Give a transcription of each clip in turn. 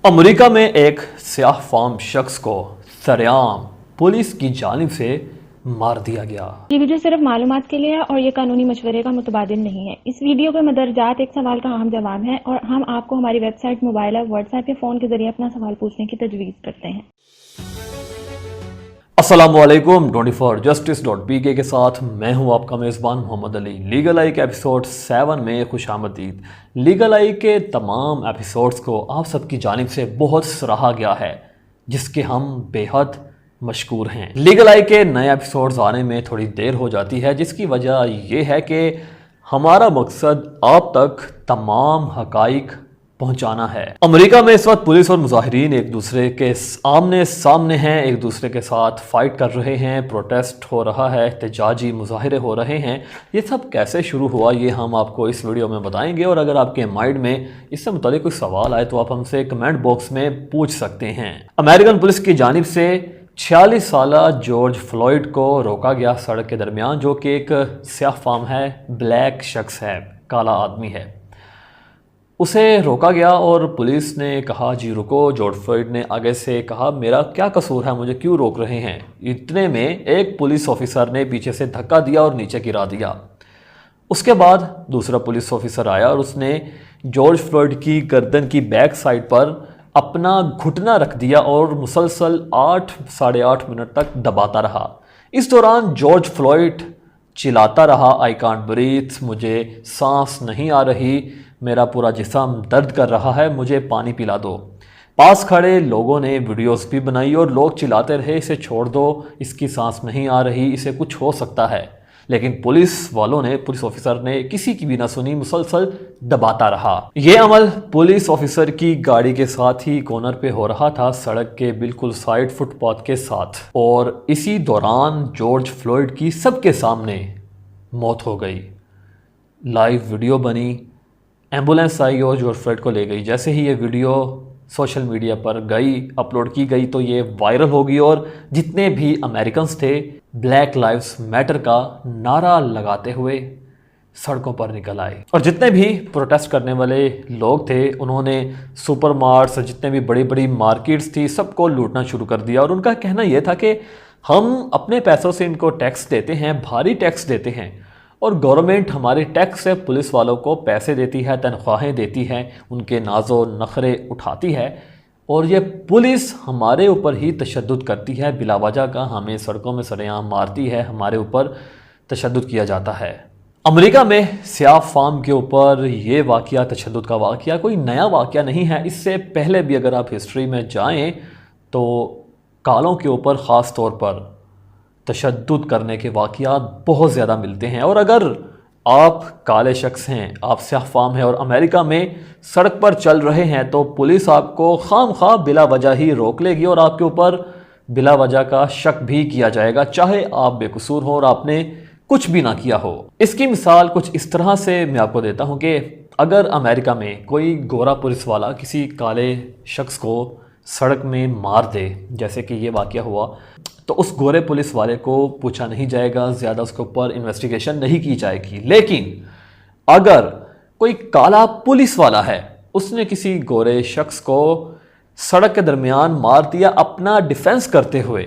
America में एक स्याह फाम शख्स को सरेआम पुलिस की जानिब से मार दिया गया। ये वीडियो सिर्फ मालूमात के लिए है और ये कानूनी मशवरे का मुतबादिल नहीं है। इस वीडियो के मदरजात एक सवाल का अहम जवाब है और हम आपको हमारी वेबसाइट, मोबाइल ऐप, व्हाट्सएप या फ़ोन के जरिए अपना सवाल पूछने की तजवीज़ करते हैं। अस्सलामुअलैकुम 24justice.pk के साथ मैं हूं आपका मेज़बान मोहम्मद अली। लीगल आई के एपिसोड 7 में खुशामदीद। लीगल आई के तमाम एपिसोड्स को आप सबकी जानिब से बहुत सराहा गया है, जिसके हम बेहद मशकूर हैं। लीगल आई के नए एपिसोड्स आने में थोड़ी देर हो जाती है, जिसकी वजह यह है कि हमारा मकसद आप तक तमाम हकाइक पहुंचाना है। अमेरिका में इस वक्त पुलिस और मुजाहिरीन एक दूसरे के आमने सामने हैं, एक दूसरे के साथ फाइट कर रहे हैं, प्रोटेस्ट हो रहा है, एहतजाजी मुजाहिरे हो रहे हैं। ये सब कैसे शुरू हुआ ये हम आपको इस वीडियो में बताएंगे, और अगर आपके माइंड में इससे मुताल्लिक कोई सवाल आए तो आप हमसे कमेंट बॉक्स में पूछ सकते हैं। अमेरिकन पुलिस की जानिब से 46 साला जॉर्ज फ्लॉयड को रोका गया सड़क के दरमियान, जो कि एक स्याह फाम है, ब्लैक शख्स है, काला आदमी है। उसे रोका गया और पुलिस ने कहा जी रुको। जॉर्ज फ्लॉयड ने आगे से कहा मेरा क्या कसूर है, मुझे क्यों रोक रहे हैं। इतने में एक पुलिस ऑफिसर ने पीछे से धक्का दिया और नीचे गिरा दिया। उसके बाद दूसरा पुलिस ऑफिसर आया और उसने जॉर्ज फ्लॉयड की गर्दन की बैक साइड पर अपना घुटना रख दिया और मुसलसल 8 साढ़े 8 मिनट तक दबाता रहा। इस दौरान जॉर्ज फ्लॉयड चिल्लाता रहा, आई कांट ब्रीथ, मुझे सांस नहीं आ रही, मेरा पूरा जिस्म दर्द कर रहा है, मुझे पानी पिला दो। पास खड़े लोगों ने वीडियोस भी बनाई और लोग चिल्लाते रहे, इसे छोड़ दो, इसकी सांस नहीं आ रही, इसे कुछ हो सकता है। लेकिन पुलिस वालों ने, पुलिस ऑफिसर ने किसी की भी ना सुनी, मुसलसल दबाता रहा। यह अमल पुलिस ऑफिसर की गाड़ी के साथ ही कॉर्नर पे हो रहा था, सड़क के बिल्कुल साइड फुटपाथ के साथ। और इसी दौरान जॉर्ज फ्लॉयड की सबके सामने मौत हो गई। लाइव वीडियो बनी, एम्बुलेंस आई और जॉर्ज फ्लॉयड को ले गई। जैसे ही ये वीडियो सोशल मीडिया पर गई, अपलोड की गई, तो ये वायरल हो गई और जितने भी अमेरिकन्स थे ब्लैक लाइव्स मैटर का नारा लगाते हुए सड़कों पर निकल आए। और जितने भी प्रोटेस्ट करने वाले लोग थे उन्होंने सुपरमार्ट्स, जितने भी बड़ी बड़ी मार्केट्स थी, सबको लूटना शुरू कर दिया। और उनका कहना यह था कि हम अपने पैसों से इनको टैक्स देते हैं, भारी टैक्स देते हैं, और गवर्नमेंट हमारे टैक्स से पुलिस वालों को पैसे देती है, तनख्वाहें देती है, उनके नाजो नखरे उठाती है, और ये पुलिस हमारे ऊपर ही तशद्दुद करती है बिलावजह का, हमें सड़कों में सरेआम मारती है, हमारे ऊपर तशद्दुद किया जाता है। अमेरिका में स्याह फाम के ऊपर ये वाक़या, तशद्दुद का वाक़या कोई नया वाक़या नहीं है। इससे पहले भी अगर आप हिस्ट्री में जाएँ तो कालों के ऊपर ख़ास तौर पर तशद्दुद करने के वाक़यात बहुत ज़्यादा मिलते हैं। और अगर आप काले शख्स हैं, आप स्याह फाम हैं और अमेरिका में सड़क पर चल रहे हैं, तो पुलिस आपको खामखा बिला वजह ही रोक लेगी और आपके ऊपर बिला वजह का शक भी किया जाएगा, चाहे आप बेकसूर हो और आपने कुछ भी ना किया हो। इसकी मिसाल कुछ इस तरह से मैं आपको देता हूँ कि अगर अमेरिका में कोई गोरा पुलिस वाला किसी काले शख्स को सड़क में मार दे, जैसे कि ये वाक़या हुआ, तो उस गोरे पुलिस वाले को पूछा नहीं जाएगा, ज़्यादा उसके ऊपर इन्वेस्टिगेशन नहीं की जाएगी। लेकिन अगर कोई काला पुलिस वाला है, उसने किसी गोरे शख्स को सड़क के दरमियान मार दिया अपना डिफेंस करते हुए,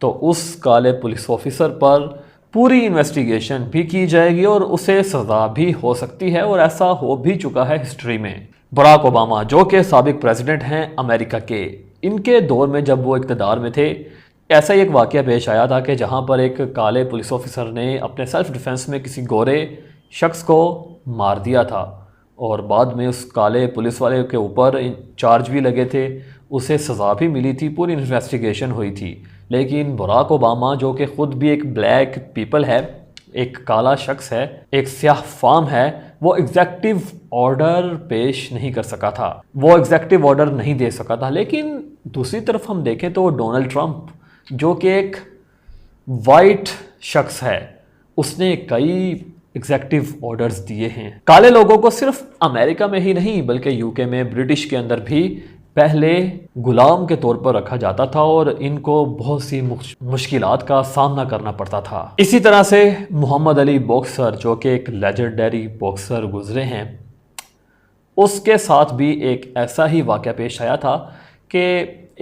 तो उस काले पुलिस ऑफिसर पर पूरी इन्वेस्टिगेशन भी की जाएगी और उसे सज़ा भी हो सकती है। और ऐसा हो भी चुका है हिस्ट्री में। बराक ओबामा, जो कि साबिक प्रेसिडेंट हैं अमेरिका के, इनके दौर में जब वो इक़्तिदार में थे, ऐसा ही एक वाक़या पेश आया था कि जहां पर एक काले पुलिस ऑफिसर ने अपने सेल्फ डिफेंस में किसी गोरे शख्स को मार दिया था और बाद में उस काले पुलिस वाले के ऊपर चार्ज भी लगे थे, उसे सज़ा भी मिली थी, पूरी इन्वेस्टिगेशन हुई थी। लेकिन बराक ओबामा, जो कि ख़ुद भी एक ब्लैक पीपल है, एक काला शख्स है, एक स्याह फाम है, वो एग्जेक्टिव ऑर्डर पेश नहीं कर सका था, वो एग्जेक्टिव ऑर्डर नहीं दे सका था। लेकिन दूसरी तरफ हम देखें तो डोनाल्ड ट्रंप, जो कि एक वाइट शख्स है, उसने कई एग्जेक्टिव ऑर्डर्स दिए हैं। काले लोगों को सिर्फ अमेरिका में ही नहीं बल्कि यूके में, ब्रिटिश के अंदर भी पहले गुलाम के तौर पर रखा जाता था और इनको बहुत सी मुश्किलात का सामना करना पड़ता था। इसी तरह से मोहम्मद अली बॉक्सर, जो कि एक लेजेंडरी बॉक्सर गुजरे हैं, उसके साथ भी एक ऐसा ही वाक़या पेश आया था कि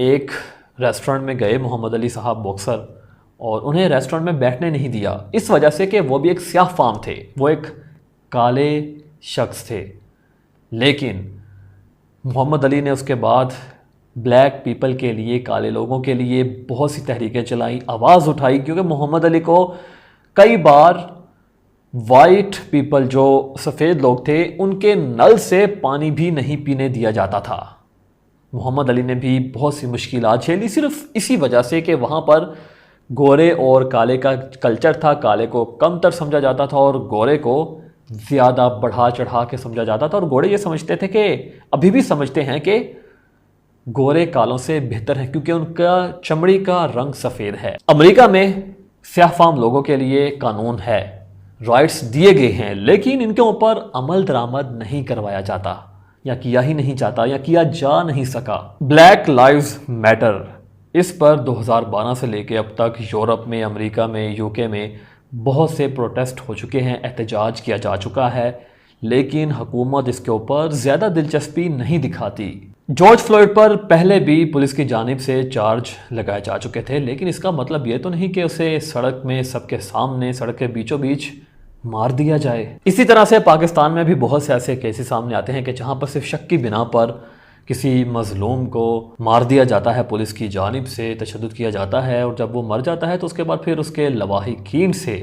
एक रेस्टोरेंट में गए मोहम्मद अली साहब बॉक्सर, और उन्हें रेस्टोरेंट में बैठने नहीं दिया इस वजह से कि वो भी एक स्याह फाम थे, वो एक काले शख्स थे। लेकिन मोहम्मद अली ने उसके बाद ब्लैक पीपल के लिए, काले लोगों के लिए बहुत सी तहरीकें चलाई, आवाज़ उठाई, क्योंकि मोहम्मद अली को कई बार वाइट पीपल जो सफ़ेद लोग थे उनके नल से पानी भी नहीं पीने दिया जाता था। मोहम्मद अली ने भी बहुत सी मुश्किलात झेली सिर्फ इसी वजह से कि वहाँ पर गोरे और काले का कल्चर था। काले को कमतर समझा जाता था और गोरे को ज़्यादा बढ़ा चढ़ा के समझा जाता था, और गोरे ये समझते थे कि, अभी भी समझते हैं कि गोरे कालों से बेहतर हैं क्योंकि उनका चमड़ी का रंग सफ़ेद है। अमेरिका में स्याहफाम लोगों के लिए कानून है, राइट्स दिए गए हैं, लेकिन इनके ऊपर अमल दरामद नहीं करवाया जाता, या किया ही नहीं जाता, या किया जा नहीं सका। ब्लैक लाइव्स मैटर, इस पर 2012 से लेकर अब तक यूरोप में, अमेरिका में, यूके में बहुत से प्रोटेस्ट हो चुके हैं, एहतजाज किया जा चुका है, लेकिन हुकूमत इसके ऊपर ज़्यादा दिलचस्पी नहीं दिखाती। जॉर्ज फ्लॉयड पर पहले भी पुलिस की जानिब से चार्ज लगाए जा चुके थे, लेकिन इसका मतलब ये तो नहीं कि उसे सड़क में सबके सामने, सड़क के बीचों बीच मार दिया जाए। इसी तरह से पाकिस्तान में भी बहुत से ऐसे केसेस सामने आते हैं कि जहाँ पर सिर्फ शक की बिना पर किसी मज़लूम को मार दिया जाता है, पुलिस की जानिब से तशद्दुद किया जाता है, और जब वो मर जाता है तो उसके बाद फिर उसके लवाहिकीन से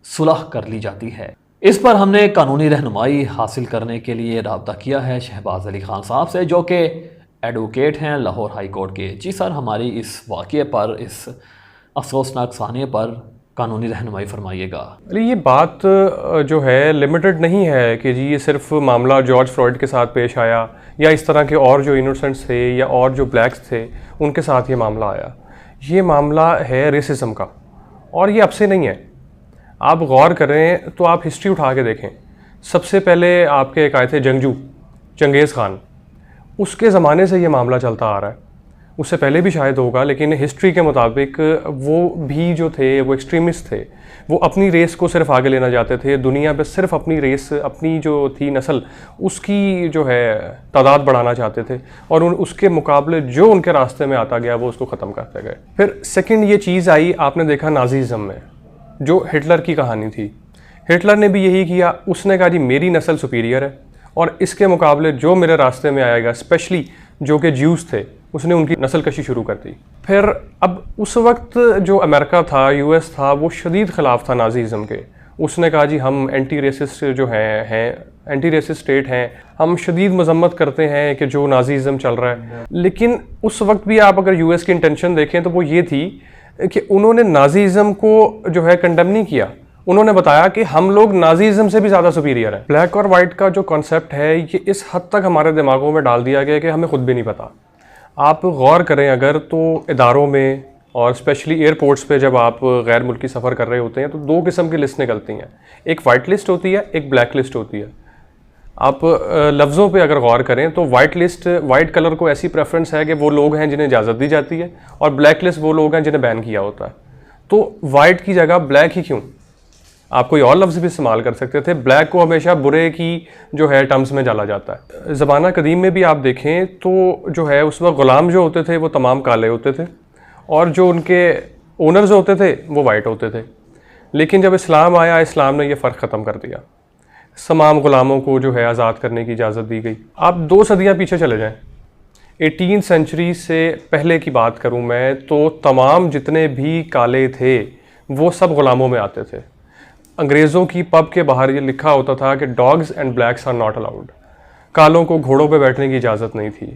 सुलह कर ली जाती है। इस पर हमने कानूनी रहनुमाई हासिल करने के लिए रब्ता किया है शहबाज अली खान साहब से, जो कि एडवोकेट हैं लाहौर हाई कोर्ट के। जी सर, हमारी इस वाक़े पर, इस अफसोसनाक सानिए पर कानूनी रहनुमाई फरमाइएगा। अरे ये बात जो है लिमिटेड नहीं है कि जी ये सिर्फ मामला जॉर्ज फ्लॉयड के साथ पेश आया, या इस तरह के और जो इनोसेंट्स थे या और जो ब्लैक्स थे उनके साथ ये मामला आया। ये मामला है रेसिज्म का, और ये अब से नहीं है। आप गौर करें तो आप हिस्ट्री उठा के देखें। सबसे पहले आपके एक आए थे जंगजू चंगेज़ खान, उसके ज़माने से ये मामला चलता आ रहा है। उससे पहले भी शायद होगा, लेकिन हिस्ट्री के मुताबिक वो भी जो थे वो एक्सट्रीमिस्ट थे। वो अपनी रेस को सिर्फ आगे लेना चाहते थे, दुनिया पे सिर्फ अपनी रेस, अपनी जो थी नस्ल, उसकी जो है तादाद बढ़ाना चाहते थे, और उसके मुकाबले जो उनके रास्ते में आता गया वो उसको ख़त्म करते गए। फिर सेकंड ये चीज़ आई, आपने देखा नाज़िज़्म में, जो हिटलर की कहानी थी। हिटलर ने भी यही किया, उसने कहा जी मेरी नस्ल सुपीरियर है, और इसके मुकाबले जो मेरे रास्ते में आएगा, स्पेशली जो कि ज्यूज़ थे, उसने उनकी नस्ल कशी शुरू कर दी। फिर अब उस वक्त जो अमेरिका था, यूएस था, वो शदीद ख़िलाफ़ था नाज़िज़्म के। उसने कहा जी हम एंटी रेसिस्ट जो हैं एंटी रेसिस्ट स्टेट हैं, हम शदीद मजम्मत करते हैं कि जो नाज़िज़्म चल रहा है। लेकिन उस वक्त भी आप अगर यूएस की इंटेंशन देखें तो वो ये थी कि उन्होंने नाज़िज़्म को जो है कंडेम नहीं किया, उन्होंने बताया कि हम लोग नाज़िज़्म से भी ज़्यादा सुपीरियर हैं। ब्लैक और वाइट का जो कॉन्सेप्ट है ये इस हद तक हमारे दिमागों में डाल दिया गया कि हमें खुद भी नहीं पता। आप गौर करें अगर तो इदारों में और स्पेशली एयरपोर्ट्स पे जब आप गैर मुल्की सफ़र कर रहे होते हैं तो दो किस्म की लिस्ट निकलती हैं, एक वाइट लिस्ट होती है, एक ब्लैक लिस्ट होती है। आप लफ्ज़ों पे अगर गौर करें तो वाइट लिस्ट, वाइट कलर को ऐसी प्रेफरेंस है कि वो लोग हैं जिन्हें इजाज़त दी जाती है, और ब्लैक लिस्ट वो लोग हैं जिन्हें बैन किया होता है। तो वाइट की जगह ब्लैक ही क्यों? आप कोई और लफ्ज़ भी इस्तेमाल कर सकते थे। ब्लैक को हमेशा बुरे की जो है टर्म्स में डाला जाता है। ज़माना कदीम में भी आप देखें तो जो है उस वक्त ग़ुलाम जो होते थे वो तमाम काले होते थे, और जो उनके ओनर्स होते थे वो वाइट होते थे। लेकिन जब इस्लाम आया, इस्लाम ने यह फ़र्क ख़त्म कर दिया, तमाम ग़ुलामों को जो है आज़ाद करने की इजाज़त दी गई। आप 2 सदियाँ पीछे चले जाएँ, 18वीं सेंचुरी से पहले की बात करूँ मैं, तो तमाम जितने भी काले थे वो सब ग़ुलामों में आते थे। अंग्रेज़ों की पब के बाहर ये लिखा होता था कि dogs and blacks are not allowed, कालों को घोड़ों पे बैठने की इजाज़त नहीं थी।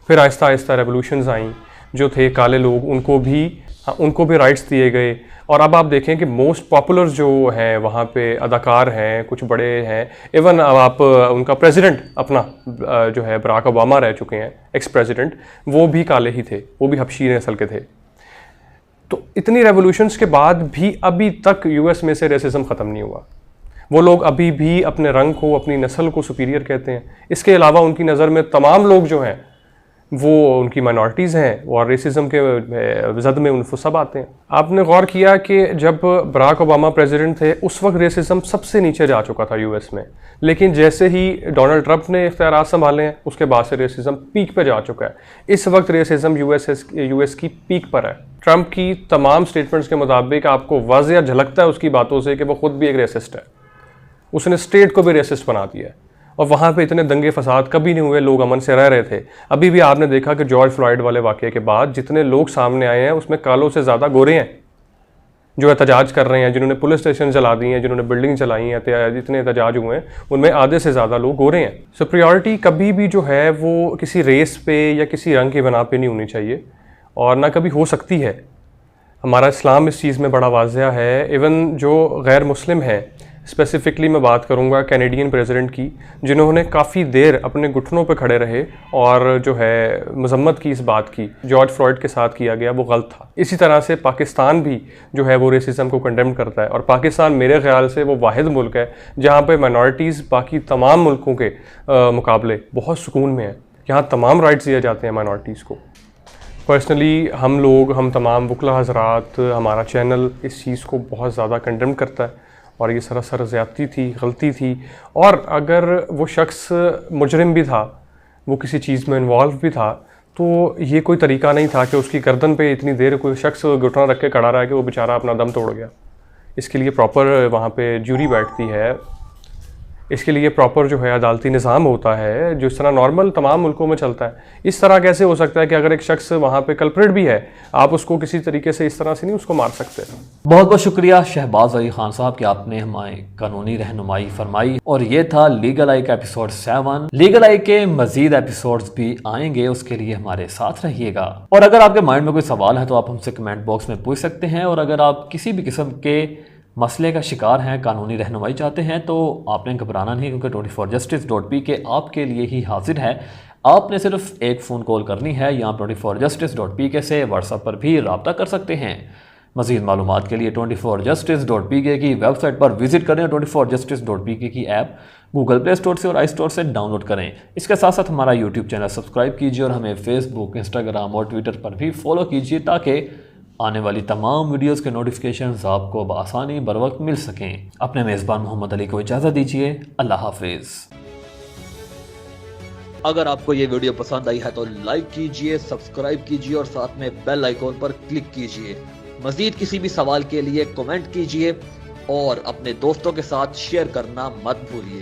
फिर आहिस्ता आहिस्ता रेवोल्यूशंस आईं, जो थे काले लोग उनको भी राइट्स दिए गए। और अब आप देखें कि मोस्ट पॉपुलर जो हैं वहाँ पे अदाकार हैं, कुछ बड़े हैं, इवन अब आप उनका प्रेसिडेंट अपना जो है बराक ओबामा रह चुके हैं, एक्स प्रेसिडेंट, वो भी काले ही थे, वो भी हबशी नस्ल के थे। तो इतनी रेवोल्यूशंस के बाद भी अभी तक यूएस में से रेसिज्म ख़त्म नहीं हुआ। वो लोग अभी भी अपने रंग को, अपनी नस्ल को सुपीरियर कहते हैं। इसके अलावा उनकी नज़र में तमाम लोग जो हैं वो उनकी माइनॉरिटीज़ हैं और रेसिज्म के जद में उनको सब आते हैं। आपने गौर किया कि जब बराक ओबामा प्रेसिडेंट थे उस वक्त रेसिज्म सबसे नीचे जा चुका था यूएस में, लेकिन जैसे ही डोनाल्ड ट्रंप ने इख्तियारात संभाले हैं उसके बाद से रेसिज्म पीक पे जा चुका है। इस वक्त रेसिज्म यूएस की पीक पर है। ट्रंप की तमाम स्टेटमेंट्स के मुताबिक आपको वाज़ेह झलकता है उसकी बातों से कि वो खुद भी एक रेसिस्ट है। उसने स्टेट को भी रेसिस्ट बना दिया है और वहाँ पे इतने दंगे फसाद कभी नहीं हुए, लोग अमन से रह रहे थे। अभी भी आपने देखा कि जॉर्ज फ्लॉयड वाले वाक़े के बाद जितने लोग सामने आए हैं उसमें कालों से ज़्यादा गोरे हैं जो एहतजाज कर रहे हैं, जिन्होंने पुलिस स्टेशन जला दिए हैं, जिन्होंने बिल्डिंग जलाई हैं, जितने एहतजाज हुए हैं उनमें आधे से ज़्यादा लोग गोरे हैं। सुपीरियॉरिटी कभी भी जो है वो किसी रेस पे या किसी रंग की बना पे नहीं होनी चाहिए और ना कभी हो सकती है। हमारा इस्लाम इस चीज़ में बड़ा वाज़ेह है। इवन जो गैर मुस्लिम है, स्पेसिफ़िकली मैं बात करूंगा कैनेडियन प्रेसिडेंट की, जिन्होंने काफ़ी देर अपने घुटनों पर खड़े रहे और जो है मजम्मत की इस बात की जॉर्ज फ्लॉयड के साथ किया गया वो गलत था। इसी तरह से पाकिस्तान भी जो है वो रेसिज्म को कंडेम करता है और पाकिस्तान मेरे ख्याल से वो वाहिद मुल्क है जहाँ पे माइनॉरिटीज़ बाकी तमाम मुल्कों के मुकाबले बहुत सुकून में है। यहाँ तमाम राइट्स दिए जाते हैं माइनॉरिटीज़ को। पर्सनली हम तमाम वकला हज़रात, हमारा चैनल इस चीज़ को बहुत ज़्यादा कंडेम करता है और ये सरासर ज़्यादती थी, गलती थी। और अगर वो शख्स मुजरिम भी था, वो किसी चीज़ में इन्वॉल्व भी था, तो ये कोई तरीका नहीं था कि उसकी गर्दन पे इतनी देर कोई शख्स घुटना रख के खड़ा रहा कि वो बेचारा अपना दम तोड़ गया। इसके लिए प्रॉपर वहाँ पे ज्यूरी बैठती है, इसके लिए प्रॉपर जो है अदालती निज़ाम होता है जिस तरह नॉर्मल तमाम मुल्कों में चलता है। इस तरह कैसे हो सकता है कि अगर एक शख्स वहाँ पे कल्प्रिट भी है, आप उसको किसी तरीके से इस तरह से नहीं उसको मार सकते। बहुत बहुत शुक्रिया शहबाज अली खान साहब कि आपने हमारी कानूनी रहनुमाई फरमाई। और ये था लीगल आई का एपिसोड 7। लीगल आई के मजीद एपिसोड्स भी आएंगे, उसके लिए हमारे साथ रहिएगा। और अगर आपके माइंड में कोई सवाल है तो आप हमसे कमेंट बॉक्स में पूछ सकते हैं। और अगर आप किसी भी किस्म के मसले का शिकार हैं, कानूनी रहनुमाई चाहते हैं, तो आपने घबराना नहीं, क्योंकि 24justice.pk आपके लिए ही हाजिर है। आपने सिर्फ एक फ़ोन कॉल करनी है या 24justice.pk से व्हाट्सएप पर भी रब्ता कर सकते हैं। मज़ीद मालूमात के लिए 24justice.pk की वेबसाइट पर विजिट करें। 24justice.pk की ऐप गूगल प्ले स्टोर से और आई स्टोर से डाउनलोड करें। इसके साथ साथ हमारा यूट्यूब चैनल सब्सक्राइब कीजिए और हमें फेसबुक, इंस्टाग्राम और ट्विटर पर भी फॉलो कीजिए ताकि आने वाली तमाम वीडियोस के नोटिफिकेशंस आपको बआसानी बर वक्त मिल सकें। अपने मेज़बान मोहम्मद अली को इजाज़त दीजिए। अल्लाह हाफिज़। अगर आपको ये वीडियो पसंद आई है तो लाइक कीजिए, सब्सक्राइब कीजिए और साथ में बेल आइकॉन पर क्लिक कीजिए। मजीद किसी भी सवाल के लिए कमेंट कीजिए और अपने दोस्तों के साथ शेयर करना मत भूलिए।